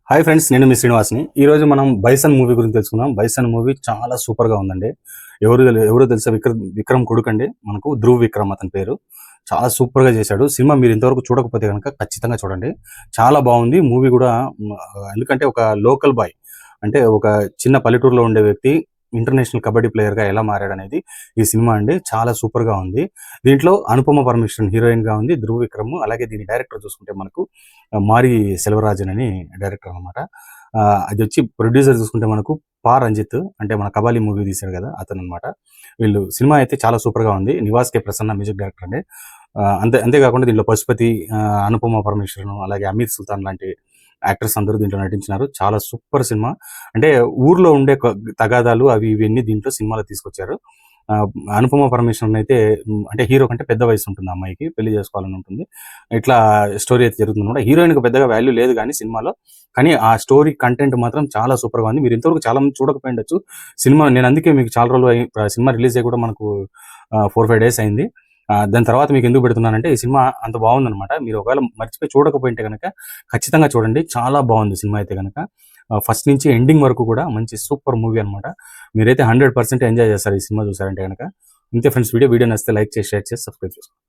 Hi friends, నేను మీ శ్రీనివాస్ని. ఈరోజు మనం బైసన్ మూవీ గురించి తెలుసుకుందాం. బైసన్ మూవీ చాలా సూపర్గా ఉందండి. ఎవరో తెలుసా? విక్రమ్ కొడుకండి మనకు, ధ్రువ్ విక్రమ్ అతని పేరు. చాలా సూపర్గా చేశాడు. సినిమా మీరు ఇంతవరకు చూడకపోతే కనుక ఖచ్చితంగా చూడండి. చాలా బాగుంది మూవీ కూడా. ఎందుకంటే ఒక లోకల్ బాయ్, అంటే ఒక చిన్న పల్లెటూరులో ఉండే వ్యక్తి ఇంటర్నేషనల్ కబడ్డీ ప్లేయర్గా ఎలా మారాడనేది ఈ సినిమా అండి. చాలా సూపర్గా ఉంది. దీంట్లో అనుపమ పరమేశ్వరన్ హీరోయిన్గా ఉంది, ధ్రువ్ విక్రమ్. అలాగే దీని డైరెక్టర్ చూసుకుంటే మనకు మారి సెల్వరాజన్ అని డైరెక్టర్ అనమాట. అది వచ్చి ప్రొడ్యూసర్ చూసుకుంటే మనకు పా రంజిత్, అంటే మన కబాలి మూవీ తీశాడు కదా అతను అనమాట. వీళ్ళు సినిమా అయితే చాలా సూపర్గా ఉంది. నివాస్ కే ప్రసన్న మ్యూజిక్ డైరెక్టర్ అండి. అంతేకాకుండా దీంట్లో పశుపతి, అనుపమ పరమేశ్వరన్, అలాగే అమీర్ సుల్తాన్ లాంటి యాక్టర్స్ అందరూ దీంట్లో నటించినారు. చాలా సూపర్ సినిమా. అంటే ఊర్లో ఉండే తగాదాలు అవి ఇవన్నీ దీంట్లో సినిమాలో తీసుకొచ్చారు. అనుపమ పరమేశ్వరన్ అయితే అంటే హీరో కంటే పెద్ద వయసు ఉంటుంది, అమ్మాయికి పెళ్లి చేసుకోవాలని ఉంటుంది. ఇట్లా స్టోరీ అయితే జరుగుతుంది. హీరోయిన్కి పెద్దగా వాల్యూ లేదు కానీ సినిమాలో, కానీ ఆ స్టోరీ కంటెంట్ మాత్రం చాలా సూపర్గా ఉంది. మీరు ఇంతవరకు చాలా మంది చూడకపోయిండొచ్చు సినిమా. నేను అందుకే మీకు చాలా రోజులు సినిమా రిలీజ్ అయ్యి కూడా మనకు 4-5 days అయింది. దాని తర్వాత మీకు ఎందుకు పెడుతున్నానంటే, ఈ సినిమా అంత బాగుందనమాట. మీరు ఒకవేళ మర్చిపోయి చూడకపోయింటే కనుక ఖచ్చితంగా చూడండి. చాలా బాగుంది సినిమా అయితే కనుక. ఫస్ట్ నుంచి ఎండింగ్ వరకు కూడా మంచి సూపర్ మూవీ అనమాట. మీరైతే 100% ఎంజాయ్ చేస్తారు ఈ సినిమా చూసారంటే కనుక. ఇంతే ఫ్రెండ్స్, వీడియో నచ్చితే లైక్ చేసి, షేర్ చేసి, సబ్స్క్రైబ్ చేసుకోండి.